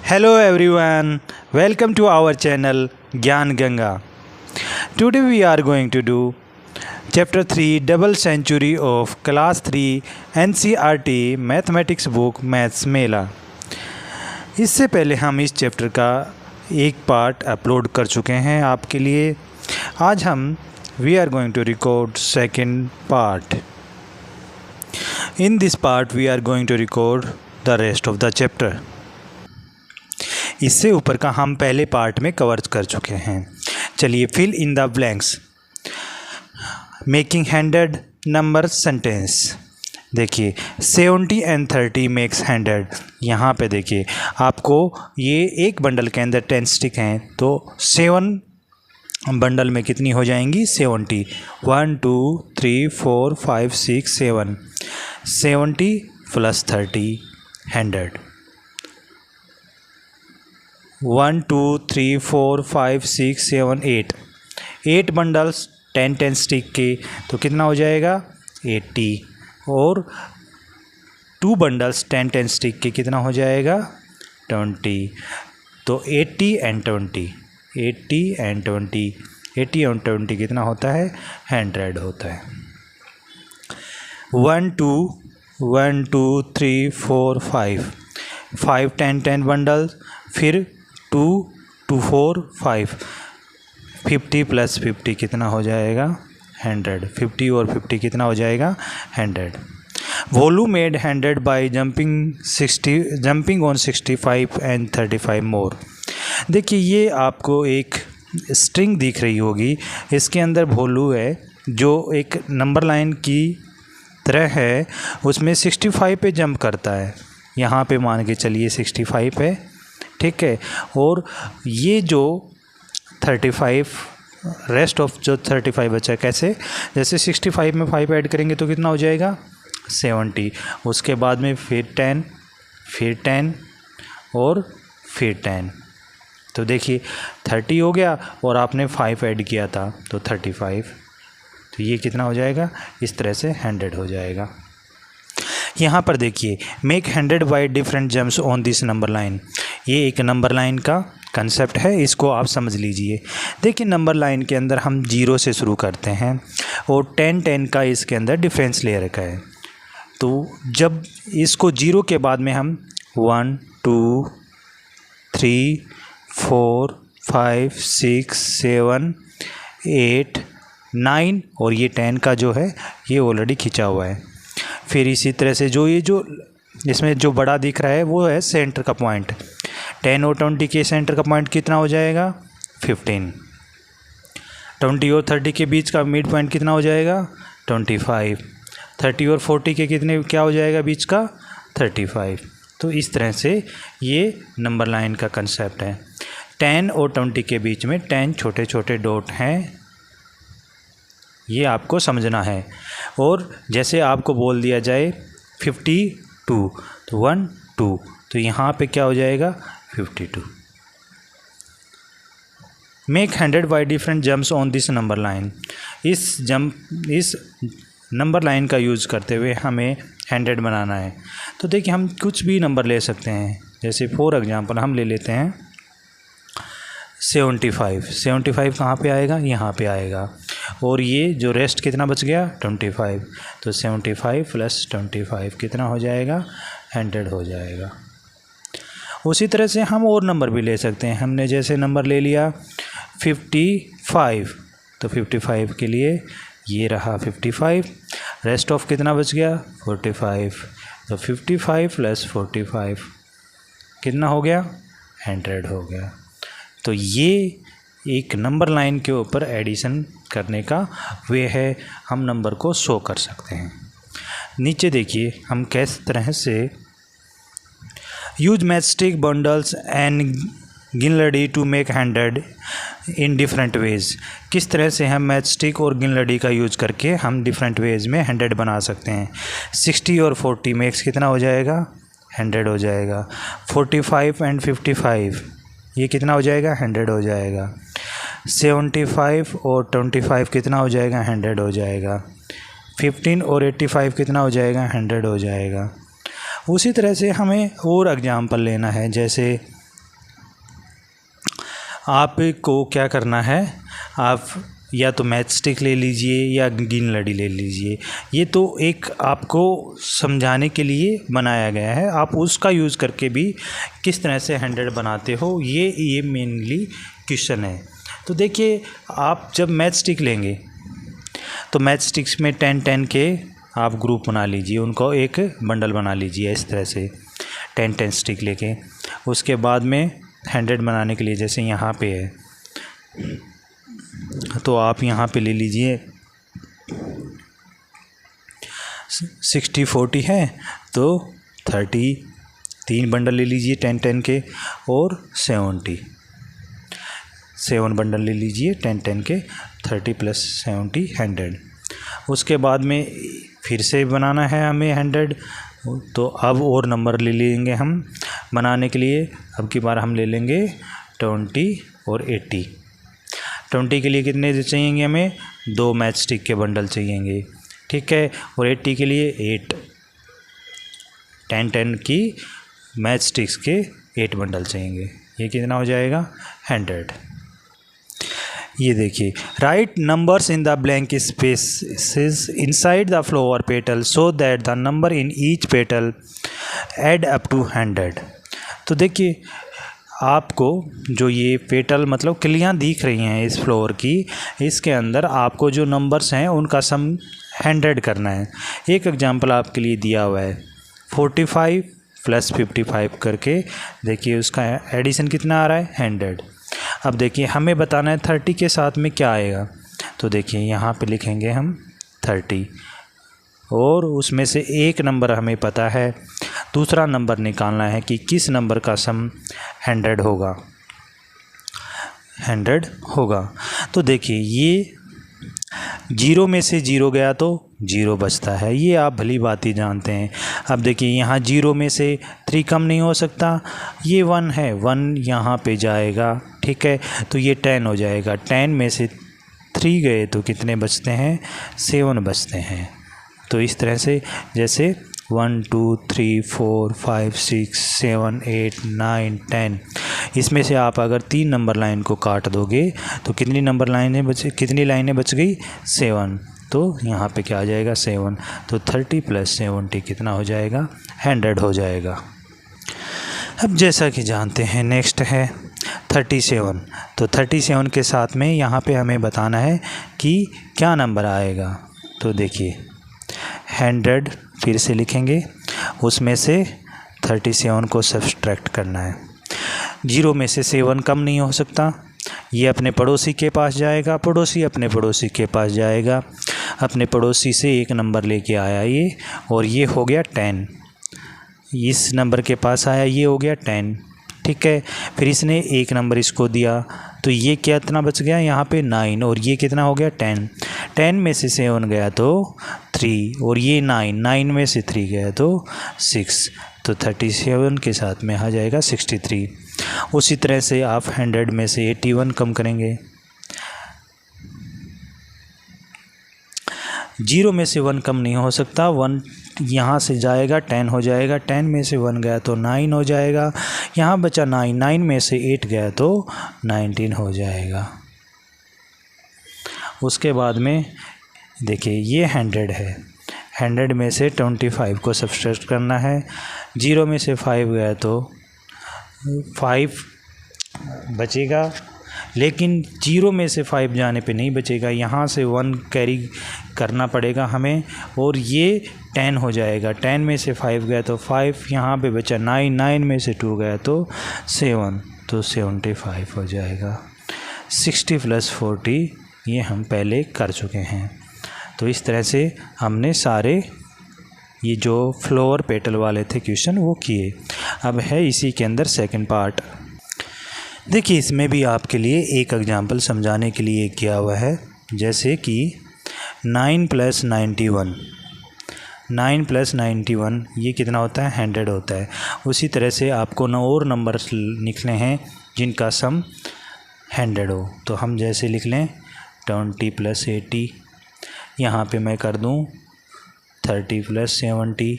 Hello everyone, welcome to our channel Gyan Ganga. Today we are going to do Chapter 3 Double Century of Class 3 NCERT Mathematics Book Maths Mela. इससे पहले हम इस chapter का एक part upload कर चुके हैं आपके लिए. आज हम we are going to record second part. In this part we are going to record the rest of the chapter. इससे ऊपर का हम पहले पार्ट में कवर कर चुके हैं. चलिए fill in the blanks. Making 100 number sentence. देखिए 70 एंड 30 मेक्स 100. यहाँ पे देखिए आपको ये एक बंडल के अंदर 10 स्टिक हैं तो 7 बंडल में कितनी हो जाएंगी 70. 1 2 3 4 5 6 7 70 प्लस 30 100. 1 2 3 4 5 6 7 8 बंडल्स 10 स्टिक के तो कितना हो जाएगा 80. और 2 बंडल्स 10 स्टिक के कितना हो जाएगा 20. तो 80 एंड 20 कितना होता है 100 होता है. 1 2 3 4 5 10 बंडल्स. फिर 2 2 4 5 50 प्लस 50 कितना हो जाएगा 100. 50 और 50 कितना हो जाएगा 100. We'll made 100 by jumping on 65 and 35 more. देखिए ये आपको एक स्ट्रिंग दिख रही होगी. इसके अंदर भोलू है जो एक नंबर लाइन की तरह है. उसमें 65 पे जंप करता है. यहाँ पे मान के चलिए 65 है, ठीक है. और ये जो 35 रेस्ट ऑफ जो 35 बचा कैसे, जैसे 65 में 5 ऐड करेंगे तो कितना हो जाएगा 70. उसके बाद में फिर 10 और फिर 10. तो देखिए 30 हो गया और आपने 5 ऐड किया था तो 35. तो ये कितना हो जाएगा इस तरह से 100 हो जाएगा. यहाँ पर देखिए make 100 by different jumps on this number line. ये एक नंबर लाइन का कंसेप्ट है, इसको आप समझ लीजिए. देखिए नंबर लाइन के अंदर हम 0 से शुरू करते हैं और 10 का इसके अंदर डिफरेंस ले रखा है. तो जब इसको 0 के बाद में हम 1 2 3 4 5 6 7 8 9 और ये 10 का जो है ये ऑलरेडी खींचा हुआ है. फिर इसी तरह से जो इसमें जो बड़ा दिख रहा है वो है सेंटर का पॉइंट. 10 और 20 के सेंटर का पॉइंट कितना हो जाएगा 15. 20 और 30 के बीच का मिड पॉइंट कितना हो जाएगा 25. 30 और 40 के कितने क्या हो जाएगा बीच का 35. तो इस तरह से ये नंबर लाइन का कंसेप्ट है. 10 और 20 के बीच में 10 छोटे छोटे डॉट हैं, ये आपको समझना है. और जैसे आपको बोल दिया जाए 52 तो 1 2 तो यहाँ पे क्या हो जाएगा 52. Make 100 by different jumps on this number line. इस नंबर लाइन का यूज़ करते हुए हमें 100 बनाना है. तो देखिए हम कुछ भी नंबर ले सकते हैं. जैसे फॉर एग्जांपल हम ले लेते हैं 75. 75 कहाँ पे आएगा यहाँ पे आएगा. और ये जो रेस्ट कितना बच गया 25. तो 75 प्लस 25 कितना हो जाएगा 100 हो जाएगा. उसी तरह से हम और नंबर भी ले सकते हैं. हमने जैसे नंबर ले लिया 55 तो 55 के लिए ये रहा 55. रेस्ट ऑफ कितना बच गया 45. तो 55 प्लस 45 कितना हो गया 100 हो गया. तो ये एक नंबर लाइन के ऊपर एडिशन करने का वे है, हम नंबर को शो कर सकते हैं. नीचे देखिए हम किस तरह से यूज मैचस्टिक बंडल्स एंड गिनलड़ी to make 100 in different ways. किस तरह से हम मैचस्टिक और गिनलड़ी का यूज करके हम डिफरेंट वेज में 100 बना सकते हैं. 60 और 40 मेक्स कितना हो जाएगा 100 हो जाएगा. 45 एंड 55 ये कितना हो जाएगा 100 हो जाएगा. 75 और 25 कितना हो जाएगा 100 हो जाएगा. 15 और 85 कितना हो जाएगा 100 हो जाएगा. उसी तरह से हमें और एग्जाम्पल लेना है. जैसे आपको क्या करना है, आप या तो मैच स्टिक ले लीजिए या ग्रीन लड़ी ले लीजिए। ये तो एक आपको समझाने के लिए बनाया गया है, आप उसका यूज़ करके भी किस तरह से 100 बनाते हो ये मेनली क्वेश्चन है। तो देखिए, आप जब मैच स्टिक लेंगे तो मैच स्टिक्स में 10-10 के आप ग्रुप बना लीजिए, उनको एक बंडल बना लीजिए इस तरह से 10-10 स्टिक लेके। उसके बाद में 100 बनाने के लिए जैसे यहाँ पे है तो आप यहाँ पे ले लीजिए 60-40 है तो 30 3 बंडल ले लीजिए 10-10 के, और 7 बंडल ले लीजिए 10-10 के, 30 + 70 100। उसके बाद में फिर से बनाना है हमें 100, तो अब और नंबर ले लेंगे हम बनाने के लिए। अब की बार हम ले लेंगे 20 और 80। 20 के लिए कितने चाहिए हमें, 2 मैच स्टिक के बंडल चाहिएंगे, ठीक है। और 80 के लिए 8 10-10 की मैच स्टिक्स के 8 बंडल चाहिएंगे। ये कितना हो जाएगा 100। ये देखिए, write numbers in the blank spaces inside the flower petal so that the number in each petal add up to 100। तो देखिए, आपको जो ये पेटल मतलब कलियाँ दिख रही हैं इस फ्लावर की, इसके अंदर आपको जो नंबर्स हैं उनका सम 100 करना है। एक एग्जांपल आपके लिए दिया हुआ है 45 + 55 करके, देखिए उसका एडिशन कितना आ रहा है 100। अब देखिए हमें बताना है 30 के साथ में क्या आएगा, तो देखिए यहाँ पे लिखेंगे हम 30, और उसमें से एक नंबर हमें पता है, दूसरा नंबर निकालना है कि किस नंबर का सम 100 होगा। तो देखिए, ये 0 में से 0 गया तो 0 बचता है, ये आप भली बात ही जानते हैं। अब देखिए, यहाँ 0 में से 3 कम नहीं हो सकता, ये 1 है, 1 यहाँ पे जाएगा, ठीक है, तो ये 10 हो जाएगा। 10 में से 3 गए तो कितने बचते हैं, 7 बचते हैं। तो इस तरह से जैसे 1 2 3 4 5 6 7 8 9 10, इसमें से आप अगर 3 नंबर लाइन को काट दोगे तो कितनी लाइनें बच गई 7, तो यहाँ पे क्या आ जाएगा 7, तो 30 + 70 कितना हो जाएगा 100 हो जाएगा। अब जैसा कि जानते हैं नेक्स्ट है 37, तो 37 के साथ में यहाँ पे हमें बताना है कि क्या नंबर आएगा। तो देखिए 100 फिर से लिखेंगे, उसमें से 37 को सब्सट्रैक्ट करना है। 0 में से 7 कम नहीं हो सकता, ये अपने पड़ोसी के पास जाएगा, पड़ोसी अपने पड़ोसी के पास जाएगा, अपने पड़ोसी से एक नंबर लेके आया ये, और ये हो गया 10, इस नंबर के पास आया, ये हो गया 10, ठीक है। फिर इसने एक नंबर इसको दिया, तो ये कितना बच गया यहाँ पे 9, और ये कितना हो गया 10। 10 में से 7 गया तो 3, और ये 9 में से 3 गया तो 6, तो 37 के साथ में आ जाएगा 63। उसी तरह से आप 100 में से 81 कम करेंगे, 0 में से 1 कम नहीं हो सकता, 1 यहाँ से जाएगा 10 हो जाएगा, 10 में से 1 गया तो 9 हो जाएगा, यहाँ बचा 9 में से 8 गया तो 19 हो जाएगा। उसके बाद में देखिए ये 100 है, 100 में से 25 को सब्सट्रैक्ट करना है, 0 में से 5 गया तो 5 बचेगा, लेकिन 0 में से 5 जाने पे नहीं बचेगा, यहाँ से 1 कैरी करना पड़ेगा हमें, और ये 10 हो जाएगा। 10 में से 5 गया तो 5, यहाँ पे बचा 9 में से 2 गया तो 7, तो 75 हो जाएगा। 60 + 40 ये हम पहले कर चुके हैं। तो इस तरह से हमने सारे ये जो फ्लावर पेटल वाले थे क्वेश्चन वो किए। अब है इसी के अंदर सेकंड पार्ट। देखिए इसमें भी आपके लिए एक एग्जांपल समझाने के लिए किया हुआ है, जैसे कि 9 + 91, 9 + 91 ये कितना होता है 100 होता है। उसी तरह से आपको न और नंबर लिखने हैं जिनका सम 100 हो, तो हम जैसे लिख लें 20 + 80, यहाँ पे मैं कर दूँ 30 + 70,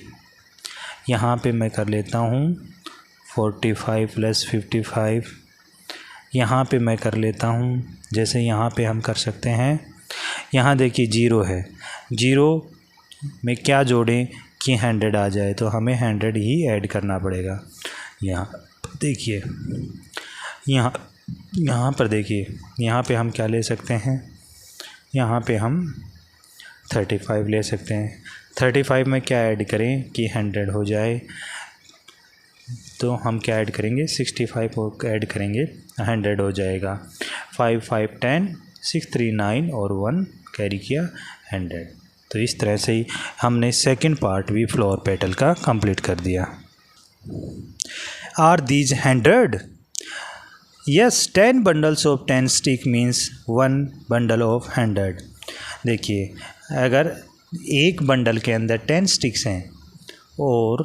यहाँ पे मैं कर लेता हूँ 45 + 55, यहाँ पे मैं कर लेता हूँ, जैसे यहाँ पे हम कर सकते हैं। यहाँ देखिए 0 है, 0 में क्या जोड़ें कि 100 आ जाए, तो हमें 100 ही ऐड करना पड़ेगा। यहाँ देखिए, यहाँ पर देखिए, यहाँ पे हम क्या ले सकते हैं, यहाँ पे हम 35 ले सकते हैं। 35 में क्या ऐड करें कि 100 हो जाए, तो हम क्या ऐड करेंगे, 65 ऐड करेंगे, 100 हो जाएगा। 5 5 10 6 3 9 और 1 कैरी किया 100। तो इस तरह से ही हमने सेकंड पार्ट भी फ्लोर पेटल का कंप्लीट कर दिया। Are these 100? Yes, 10 bundles of 10 stick means 1 bundle of 100। देखिए, अगर एक बंडल के अंदर 10 स्टिक्स हैं और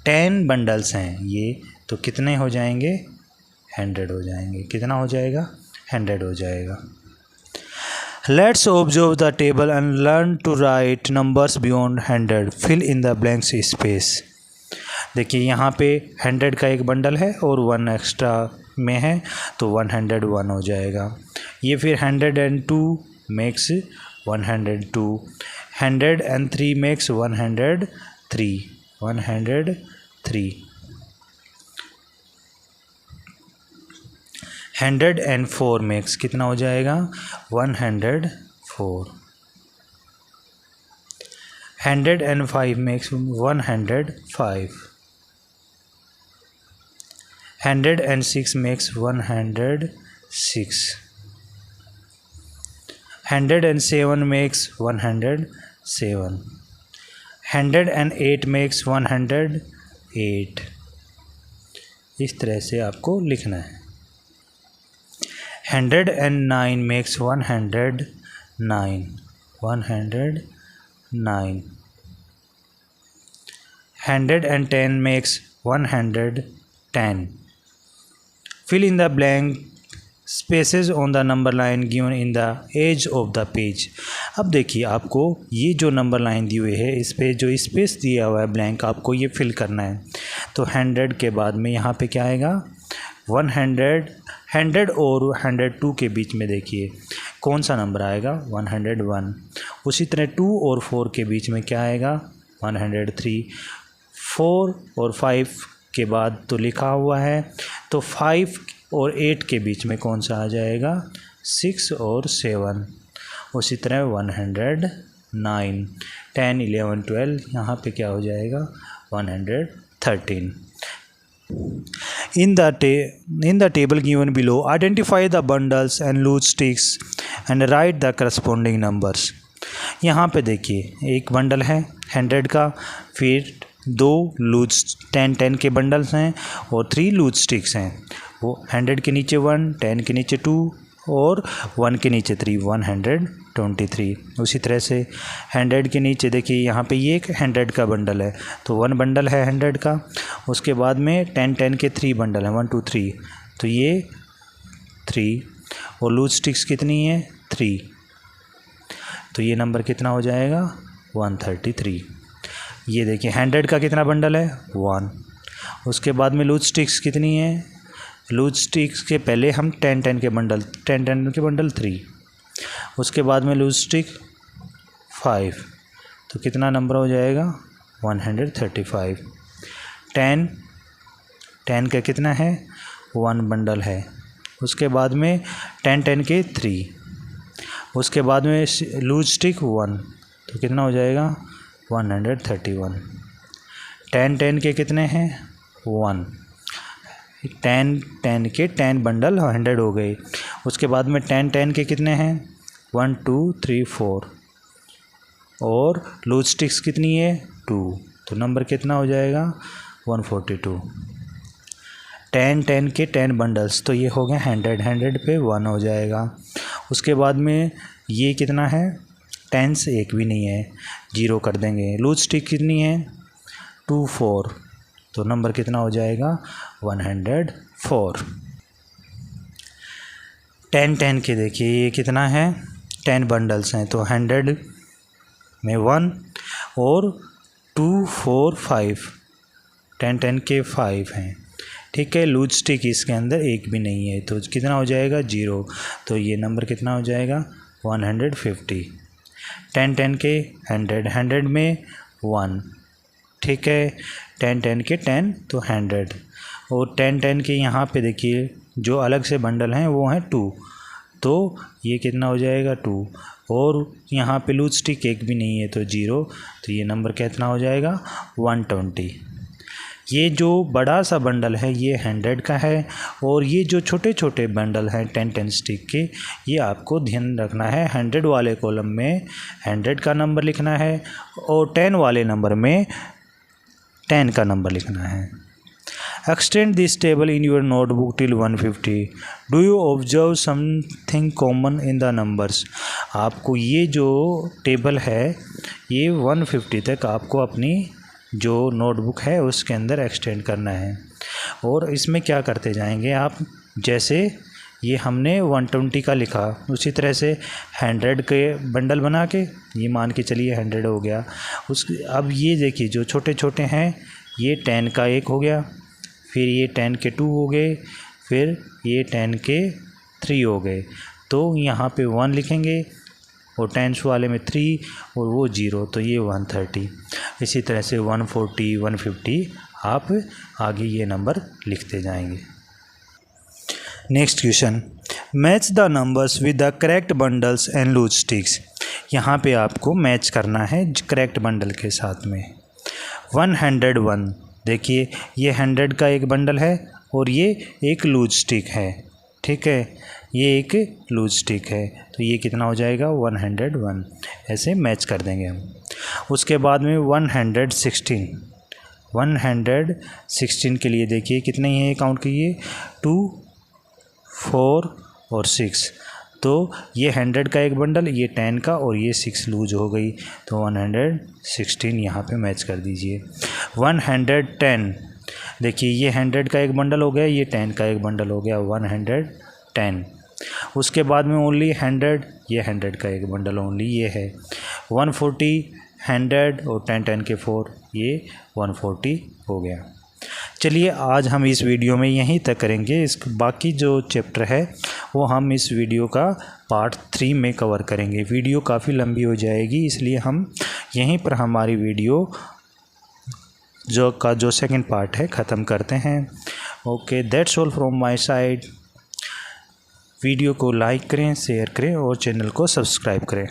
10 बंडल्स हैं ये, तो कितने हो जाएंगे, 100 हो जाएंगे। कितना हो जाएगा, 100 हो जाएगा। Let's observe the table and learn to write numbers beyond 100। Fill in the blanks space. देखिए, यहाँ पे 100 का एक बंडल है और 1 एक्स्ट्रा में है, तो 101 हो जाएगा। ये फिर 102 मेक्स 102, 103 मेक्स 103, 103, 104 मेक्स कितना हो जाएगा, 104, 105 मेक्स 105, 106 मेक्स 106, 107 makes 107, 108 makes 108। इस तरह से आपको लिखना है। 109 makes 109, 109, 110 makes 110। Fill in the blank spaces on the number line given in the edge of the page. अब देखिए, आपको ये जो नंबर लाइन दी हुई है, इस पे जो स्पेस दिया हुआ है ब्लैंक, आपको ये फिल करना है। तो 100 के बाद में यहाँ पे क्या आएगा, 100 और 102 के बीच में देखिए कौन सा नंबर आएगा, 101। उसी तरह 2 और 4 के बीच में क्या आएगा, 103। 4 और 5 के बाद तो लिखा हुआ है, तो 5 और 8 के बीच में कौन सा आ जाएगा, 6 और 7। उसी तरह 109, 10 11 12, यहाँ पे क्या हो जाएगा, 113। In the table given below, identify the bundles and loose sticks and write the corresponding numbers। यहाँ पे देखिए, एक बंडल है 100 का, फिर 2 लूज 10 के बंडल्स हैं और 3 लूज स्टिक्स हैं। वो 100 के नीचे 1, 10 के नीचे 2 और 1 के नीचे 3, 123। उसी तरह से 100 के नीचे देखिए, यहाँ पे ये एक 100 का बंडल है, तो 1 बंडल है 100 का। उसके बाद में 10 के 3 बंडल हैं, 1 2 3, तो ये 3 और लूज स्टिक्स कितनी है, 3, तो ये नंबर कितना हो जाएगा, 133। ये देखिए 100 का कितना बंडल है, 1। उसके बाद में लूज स्टिक्स कितनी है, लूज स्टिक्स के पहले हम 10 के बंडल, 10 के बंडल 3, उसके बाद में लूज स्टिक 5, तो कितना नंबर हो जाएगा, 135। 10 का कितना है, 1 बंडल है। उसके बाद में 10 के 3, उसके बाद में लूज स्टिक 1, तो कितना हो जाएगा, 131। 10 के कितने हैं, 1। 10 के 10 बंडल 100 हो गए। उसके बाद में 10 के कितने हैं, 1 2 3 4 और लूज स्टिक्स कितनी है, 2, तो नंबर कितना हो जाएगा, 142। 10 के 10 बंडल्स, तो ये हो गए 100 पे 1 हो जाएगा। उसके बाद में ये कितना है, 10 से एक भी नहीं है, 0 कर देंगे। लूज स्टिक कितनी है, 2 4, तो नंबर कितना हो जाएगा, 104। 10 के देखिए ये कितना है, 10 बंडल्स हैं, तो 100 में 1 और 2 4 5, 10 के 5 हैं, ठीक है। लूज स्टिक इसके अंदर एक भी नहीं है, तो कितना हो जाएगा 0। तो ये नंबर कितना हो जाएगा 150। 10 10 के 100, 100 में 1, ठीक है। 10 10 के 10 तो 100, और 10 10 के यहाँ पे देखिए जो अलग से बंडल हैं वो हैं 2, तो ये कितना हो जाएगा 2, और यहाँ पे लूज स्टिक एक भी नहीं है तो 0, तो ये नंबर कितना हो जाएगा 120। ये जो बड़ा सा बंडल है ये 100 का है, और ये जो छोटे छोटे बंडल हैं 10 10 स्टिक के, ये आपको ध्यान रखना है। 100 वाले कॉलम में 100 का नंबर लिखना है, और 10 वाले नंबर में 10 का नंबर लिखना है। Extend this table in your notebook till 150. Do you observe something common in the numbers? आपको ये जो टेबल है ये 150 तक आपको अपनी जो नोटबुक है उसके अंदर एक्सटेंड करना है, और इसमें क्या करते जाएंगे आप, जैसे ये हमने 120 का लिखा उसी तरह से 100 के बंडल बना के ये मान के चलिए 100 हो गया। अब ये देखिए जो छोटे छोटे हैं ये 10 का एक हो गया, फिर ये 10 के 2 हो गए, फिर ये 10 के 3 हो गए, तो यहाँ पे 1 लिखेंगे, और 10 वाले में 3 और वो 0, तो ये 130। इसी तरह से 140 150 आप आगे ये नंबर लिखते जाएंगे। Next question, match the numbers with the correct bundles and loose sticks. यहाँ पे आपको मैच करना है करेक्ट बंडल के साथ में। 101, देखिए ये 100 का एक बंडल है और ये एक लूज स्टिक है, ठीक है, ये एक लूज स्टिक है, तो ये कितना हो जाएगा 101। ऐसे मैच कर देंगे हम। उसके बाद में 116 के लिए देखिए कितने हैं काउंट कीजिए, 2 4 और 6, तो ये 100 का एक बंडल, ये 10 का, और ये 6 लूज हो गई, तो 116 यहाँ पे मैच कर दीजिए। 110, देखिए ये 100 का एक बंडल हो गया, ये 10 का एक बंडल हो गया, 110। उसके बाद में ओनली 100, ये 100 का एक बंडल ओनली ये है। 140 100 और 10 10 के 4, ये 140 हो गया। चलिए आज हम इस वीडियो में यहीं तक करेंगे, इस बाकी जो चैप्टर है वो हम इस वीडियो का पार्ट 3 में कवर करेंगे। वीडियो काफ़ी लंबी हो जाएगी, इसलिए हम यहीं पर हमारी वीडियो जो सेकंड पार्ट है ख़त्म करते हैं। Okay, that's all from my side. Video को लाइक करें, शेयर करें और चैनल को सब्सक्राइब करें।